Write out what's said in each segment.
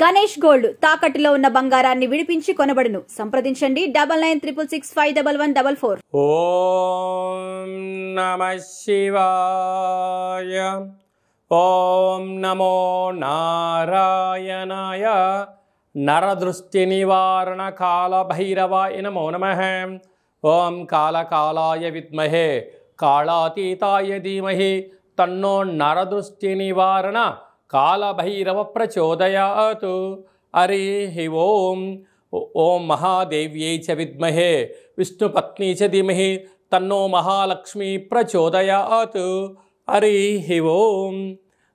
Ganesh gold తాకట్టులో ఉన్న బంగారాన్ని విడిపించి కొనబడును. సంప్రదించండి 9966611144. ఓం నమః శివాయ. ఓం నమో నారాయణాయ. నరదృష్టి నివారణ కాల భైరవాయ నమో నమః. ఓం కాళకాలాయ విద్మహే కాళాతీతాయ ధీమహి తన్నో నరదృష్టి నివారణ కాళభైరవ ప్రచోదయాత్. హరి ఓం. ఓం మహాదేవ్యై చ విద్మహే విష్ణుపత్ని చ ధీమహి తన్నో మహాలక్ష్మి ప్రచోదయాత్. హరి ఓం.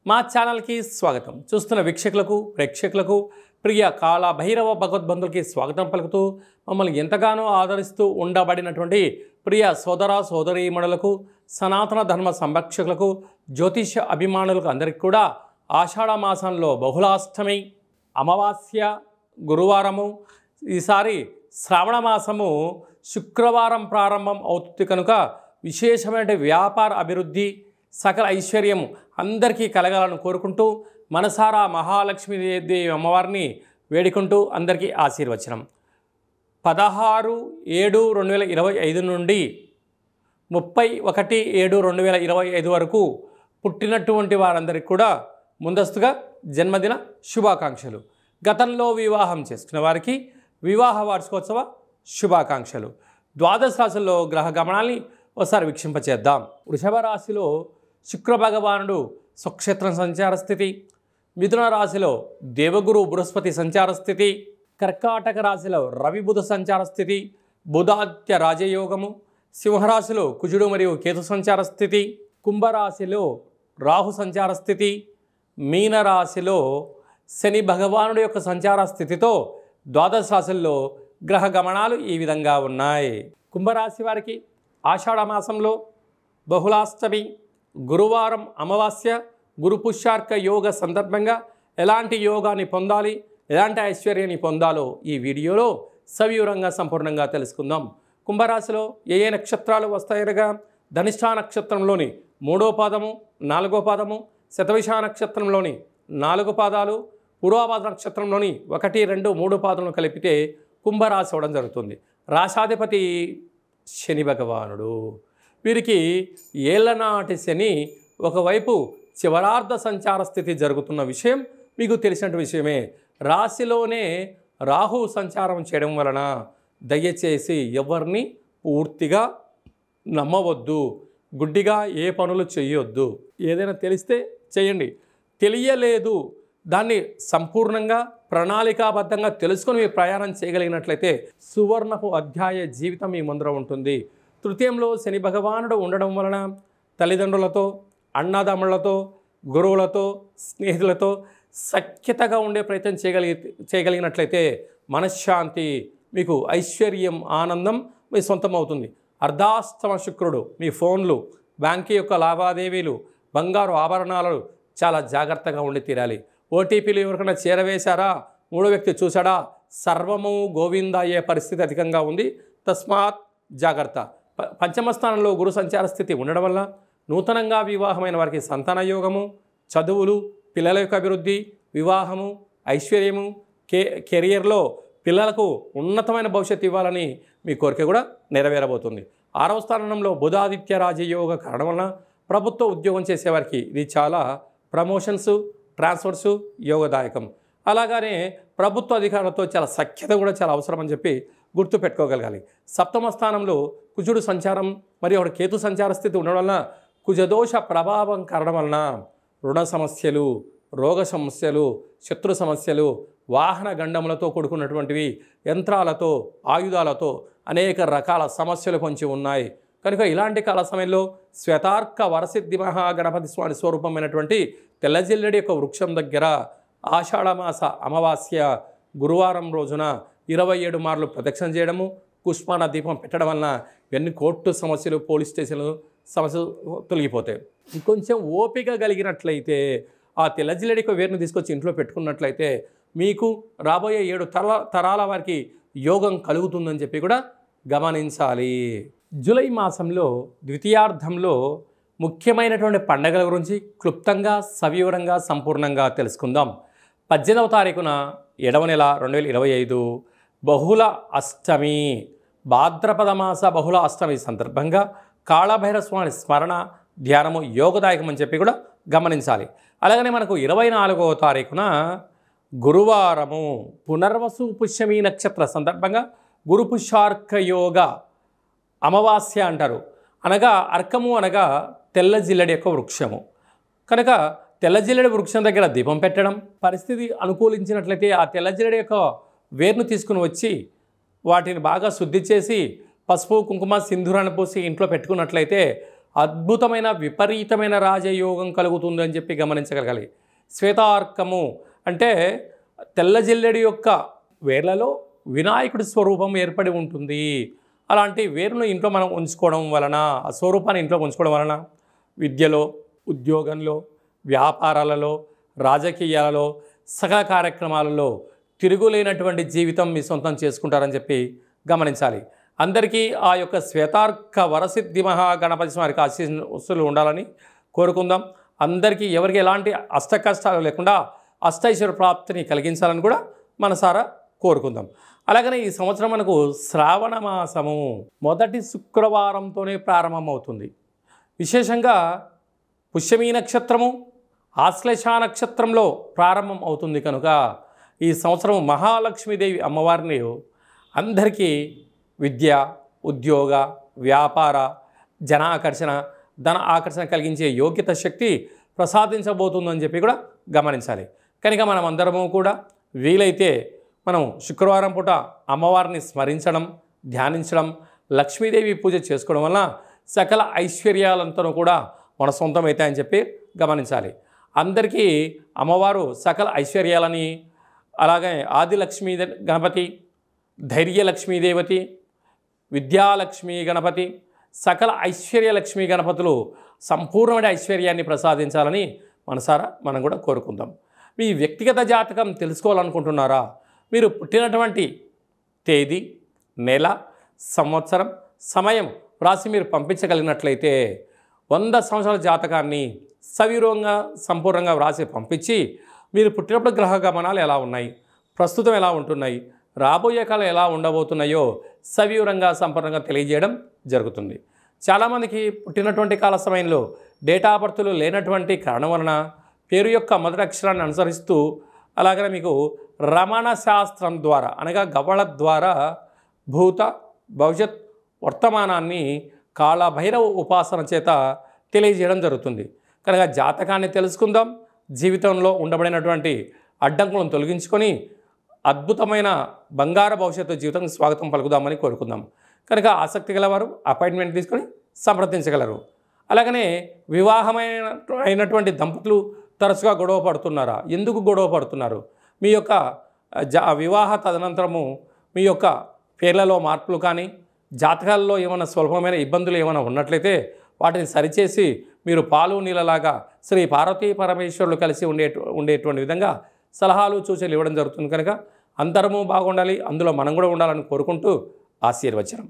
మా ఛానల్కి స్వాగతం. చూస్తున్న వీక్షకులకు ప్రేక్షకులకు ప్రియ కాళభైరవ భగవద్బంధులకి స్వాగతం పలుకుతూ మమ్మల్ని ఎంతగానో ఆదరిస్తూ ఉండబడినటువంటి ప్రియ సోదర సోదరీమణులకు సనాతన ధర్మ సంరక్షకులకు జ్యోతిష అభిమానులకు అందరికీ కూడా ఆషాఢ మాసంలో బహుళాష్టమి అమావాస్య గురువారము, ఈసారి శ్రావణ మాసము శుక్రవారం ప్రారంభం అవుతుంది కనుక విశేషమైన వ్యాపార అభివృద్ధి సకల ఐశ్వర్యం అందరికీ కలగాలని కోరుకుంటూ మనసారా మహాలక్ష్మీదేవి అమ్మవారిని వేడుకుంటూ అందరికీ ఆశీర్వచనం. 16/7/2025 నుండి 31/7/2025 వరకు పుట్టినటువంటి వారందరికీ కూడా ముందస్తుగా జన్మదిన శుభాకాంక్షలు. గతంలో వివాహం చేసుకున్న వారికి వివాహ వార్షికోత్సవ శుభాకాంక్షలు. ద్వాదశ రాశుల్లో గ్రహ గమనాల్ని ఒకసారి వీక్షింపచేద్దాం. వృషభ రాశిలో శుక్ర భగవానుడు స్వక్షేత్రం సంచార స్థితి, మిథున రాశిలో దేవగురు బృహస్పతి సంచార స్థితి, కర్కాటక రాశిలో రవి బుధ సంచార స్థితి, బుధాదిత్య రాజయోగము, సింహరాశిలో కుజుడు మరియు కేతు సంచార స్థితి, కుంభరాశిలో రాహు సంచార స్థితి, మీనరాశిలో శని భగవానుడి యొక్క సంచార స్థితితో ద్వాదశ రాశుల్లో గ్రహ గమనాలు ఈ విధంగా ఉన్నాయి. కుంభరాశి వారికి ఆషాఢ మాసంలో బహుళాష్టమి గురువారం అమావాస్య గురు పుష్యార్క యోగ సందర్భంగా ఎలాంటి యోగాన్ని పొందాలి, ఎలాంటి ఐశ్వర్యాన్ని పొందాలో ఈ వీడియోలో సవివరంగా సంపూర్ణంగా తెలుసుకుందాం. కుంభరాశిలో ఏ నక్షత్రాలు వస్తాయనగా ధనిష్ఠ నక్షత్రంలోని 3వ పాదము 4వ పాదము, శతవిష నక్షత్రంలోని 4 పాదాలు, పూర్వభాద్ర నక్షత్రంలోని 1, 2, 3 పాదములను కలిపితే కుంభరాశి అవడం జరుగుతుంది. రాశాధిపతి శని భగవానుడు. వీరికి ఏళ్లనాటి శని ఒకవైపు చివరార్ధ సంచార స్థితి జరుగుతున్న విషయం మీకు తెలిసిన విషయమే. రాశిలోనే రాహు సంచారం చేయడం వలన దయచేసి ఎవరిని పూర్తిగా నమ్మవద్దు, గుడ్డిగా ఏ పనులు చేయొద్దు. ఏదైనా తెలిస్తే చేయండి, తెలియలేదు దాన్ని సంపూర్ణంగా ప్రణాళికాబద్ధంగా తెలుసుకొని మీరు ప్రయాణం చేయగలిగినట్లయితే సువర్ణపు అధ్యాయ జీవితం మీ ముందర ఉంటుంది. తృతీయంలో శని భగవానుడు ఉండడం వలన తల్లిదండ్రులతో, అన్నదమ్ములతో, గురువులతో, స్నేహితులతో సఖ్యతగా ఉండే ప్రయత్నం చేయగలిగినట్లయితే మనశ్శాంతి, మీకు ఐశ్వర్యం, ఆనందం మీ సొంతం అవుతుంది. అర్ధాష్టమ శుక్రుడు మీ ఫోన్లు, బ్యాంకు యొక్క లావాదేవీలు, బంగారు ఆభరణాలు చాలా జాగ్రత్తగా ఉండి తీరాలి. ఓటీపీలు ఎవరికైనా చేరవేశారా, మూడో వ్యక్తి చూసాడా, సర్వము గోవింద అయ్యే పరిస్థితి అధికంగా ఉంది. తస్మాత్ జాగ్రత్త. పంచమ స్థానంలో గురు సంచార స్థితి ఉండడం వల్ల నూతనంగా వివాహమైన వారికి సంతాన యోగము, చదువులు, పిల్లల యొక్క అభివృద్ధి, వివాహము, ఐశ్వర్యము, కెరియర్లో పిల్లలకు ఉన్నతమైన భవిష్యత్తు ఇవ్వాలని మీ కోరిక కూడా నెరవేరబోతుంది. 6వ స్థానంలో బుధాదిత్య రాజయోగ కారణం వలన ప్రభుత్వ ఉద్యోగం చేసేవారికి ఇది చాలా ప్రమోషన్స్, ట్రాన్స్ఫర్సు యోగదాయకం. అలాగనే ప్రభుత్వ అధికారులతో చాలా సఖ్యత కూడా చాలా అవసరం అని చెప్పి గుర్తు పెట్టుకోగలగాలి. 7వ స్థానంలో కుజుడు సంచారం మరియు ఒక కేతు సంచార స్థితి ఉండడం వలన కుజదోష ప్రభావం కారణం వలన రుణ సమస్యలు, రోగ సమస్యలు, శత్రు సమస్యలు, వాహన గండములతో కూడుకున్నటువంటివి, యంత్రాలతో, ఆయుధాలతో అనేక రకాల సమస్యలు పొంచి ఉన్నాయి. కనుక ఇలాంటి కాల సమయంలో శ్వేతార్క వరసిద్ధి మహాగణపతి స్వామి స్వరూపమైనటువంటి తెల్లజిల్లెడి యొక్క వృక్షం దగ్గర ఆషాఢమాస అమావాస్య గురువారం రోజున 27 మార్లు ప్రదక్షిణ చేయడము, పుష్పాన దీపం పెట్టడం వలన ఎన్ని కోర్టు సమస్యలు, పోలీస్ స్టేషన్లు సమస్యలు తొలగిపోతాయి. ఇంకొంచెం ఓపిక కలిగినట్లయితే ఆ తెల్లజిల్లెడి యొక్క వేరును తీసుకొచ్చి ఇంట్లో పెట్టుకున్నట్లయితే మీకు రాబోయే 7 తరాల వారికి యోగం కలుగుతుందని చెప్పి కూడా గమనించాలి. జూలై మాసంలో ద్వితీయార్థంలో ముఖ్యమైనటువంటి పండుగల గురించి క్లుప్తంగా సవివరంగా సంపూర్ణంగా తెలుసుకుందాం. 18వ తారీఖున 7వ నెల 2025 బహుళ అష్టమి, భాద్రపద మాస బహుళ అష్టమి సందర్భంగా కాళభైరవ స్వామి స్మరణ ధ్యానము యోగదాయకం అని చెప్పి కూడా గమనించాలి. అలాగనే మనకు 24వ తారీఖున గురువారము పునర్వసు పుష్యమి నక్షత్ర సందర్భంగా గురు పుష్యార్క యోగ అమావాస్య అంటారు. అనగా అర్కము అనగా తెల్ల జిల్లెడి యొక్క వృక్షము కనుక తెల్ల జిల్లెడి వృక్షం దగ్గర దీపం పెట్టడం, పరిస్థితి అనుకూలించినట్లయితే ఆ తెల్ల జిల్లెడి యొక్క వేరును తీసుకుని వచ్చి వాటిని బాగా శుద్ధి చేసి పసుపు కుంకుమ సింధూరాన్ని పోసి ఇంట్లో పెట్టుకున్నట్లయితే అద్భుతమైన విపరీతమైన రాజయోగం కలుగుతుంది అని చెప్పి గమనించగలగాలి. శ్వేతార్కము అంటే తెల్ల జిల్లెడి యొక్క వేర్లలో వినాయకుడి స్వరూపం ఏర్పడి ఉంటుంది. అలాంటి వేరును ఇంట్లో మనం ఉంచుకోవడం వలన, ఆ స్వరూపాన్ని ఇంట్లో ఉంచుకోవడం వలన విద్యలో, ఉద్యోగంలో, వ్యాపారాలలో, రాజకీయాలలో, సకల కార్యక్రమాలలో తిరుగులేనటువంటి జీవితం మీ సొంతం చేసుకుంటారని చెప్పి గమనించాలి. అందరికీ ఆ యొక్క శ్వేతార్క వరసిద్ధి మహాగణపతి స్వామికి ఆశీస్సులు ఉండాలని కోరుకుందాం. అందరికీ ఎవరికి ఎలాంటి అష్ట కష్టాలు లేకుండా అష్టైశ్వర్య ప్రాప్తిని కలిగించాలని కూడా మనసారా కోరుకుందాం. అలాగనే ఈ సంవత్సరం మనకు శ్రావణ మాసము మొదటి శుక్రవారంతోనే ప్రారంభమవుతుంది. విశేషంగా పుష్యమీ నక్షత్రము ఆశ్లేష నక్షత్రంలో ప్రారంభం అవుతుంది కనుక ఈ సంవత్సరం మహాలక్ష్మీదేవి అమ్మవారిని అందరికీ విద్య, ఉద్యోగ, వ్యాపార, జన ఆకర్షణ, ధన ఆకర్షణ కలిగించే యోగ్యత శక్తి ప్రసాదించబోతుందని చెప్పి కూడా గమనించాలి. కనుక మనం అందరము కూడా వీలైతే మనం శుక్రవారం పూట అమ్మవారిని స్మరించడం, ధ్యానించడం, లక్ష్మీదేవి పూజ చేసుకోవడం వల్ల సకల ఐశ్వర్యాలంతా కూడా మన సొంతమవుతాయని చెప్పి గమనించాలి. అందరికీ అమ్మవారు సకల ఐశ్వర్యాలని, అలాగే ఆదిలక్ష్మీ గణపతి, ధైర్యలక్ష్మీదేవతి, విద్యాలక్ష్మీ గణపతి, సకల ఐశ్వర్యలక్ష్మీ గణపతులు సంపూర్ణమైన ఐశ్వర్యాన్ని ప్రసాదించాలని మనసారా మనం కూడా కోరుకుందాం. మీ వ్యక్తిగత జాతకం తెలుసుకోవాలనుకుంటున్నారా? మీరు పుట్టినటువంటి తేదీ, నెల, సంవత్సరం, సమయం వ్రాసి మీరు పంపించగలిగినట్లయితే 100 సంవత్సరాల జాతకాన్ని సవివరంగా సంపూర్ణంగా వ్రాసి పంపించి మీరు పుట్టినప్పుడు గ్రహ గమనాలు ఎలా ఉన్నాయి, ప్రస్తుతం ఎలా ఉంటున్నాయి, రాబోయే కాలం ఎలా ఉండబోతున్నాయో సవివరంగా సంపూర్ణంగా తెలియజేయడం జరుగుతుంది. చాలామందికి పుట్టినటువంటి కాల సమయంలో డేటా బర్త్లు లేనటువంటి కారణం వలన పేరు యొక్క మొదటి అక్షరాన్ని అనుసరిస్తూ అలాగనే మీకు రమణ శాస్త్రం ద్వారా అనగా గవళ ద్వారా భూత, భవిష్యత్, వర్తమానాన్ని కాళభైరవ ఉపాసన చేత తెలియజేయడం జరుగుతుంది. కనుక జాతకాన్ని తెలుసుకుందాం. జీవితంలో ఉండబడినటువంటి అడ్డంకులను తొలగించుకొని అద్భుతమైన బంగారు భవిష్యత్తు జీవితానికి స్వాగతం పలుకుదామని కోరుకుందాం. కనుక ఆసక్తి గలవారు అపాయింట్మెంట్ తీసుకొని సంప్రదించగలరు. అలాగనే వివాహమైనటువంటి దంపతులు తరచుగా గొడవ పడుతున్నారా? ఎందుకు గొడవ పడుతున్నారు? మీ యొక్క వివాహ తదనంతరము మీ యొక్క పేర్లలో మార్పులు కానీ, జాతకాలలో ఏమైనా స్వల్పమైన ఇబ్బందులు ఏమైనా ఉన్నట్లయితే వాటిని సరిచేసి మీరు పాలు నీళ్ళలాగా శ్రీ పార్వతీ పరమేశ్వరులు కలిసి ఉండేటువంటి విధంగా సలహాలు సూచనలు ఇవ్వడం జరుగుతుంది. కనుక అందరము బాగుండాలి, అందులో మనం కూడా ఉండాలని కోరుకుంటూ ఆశీర్వచనం.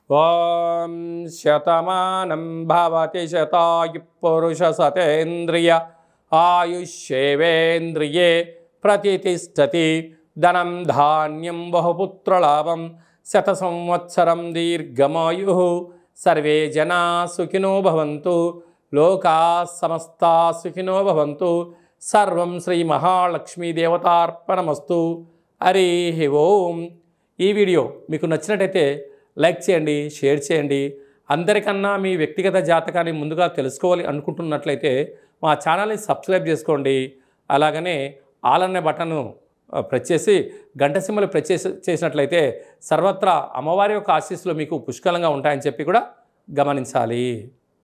ఓం శతమానం భవతి శతాయు పురుష సతేంద్రియ ఆయుష్యేవేంద్రియే ప్రతిష్టతి ధనం ధాన్యం బహుపుత్రలాభం శత సంవత్సరం దీర్ఘమాయు సర్వే జనా సుఖినో భవంతు లోకా సమస్తా సుఖినో భవంతు సర్వం శ్రీ మహాలక్ష్మీ దేవతార్పణమస్తు. హరి ఓం. ఈ వీడియో మీకు నచ్చినట్టయితే లైక్ చేయండి, షేర్ చేయండి. అందరికన్నా మీ వ్యక్తిగత జాతకాన్ని ముందుగా తెలుసుకోవాలి అనుకుంటున్నట్లయితే మా ఛానల్ని సబ్స్క్రైబ్ చేసుకోండి. అలాగనే ఆల్ అనే బటన్ను ప్రెస్ చేసి గంట సింబల్ ప్రెస్ చేసినట్లయితే సర్వత్రా అమ్మవారి యొక్క ఆశీస్సులు మీకు పుష్కలంగా ఉంటాయని చెప్పి కూడా గమనించాలి.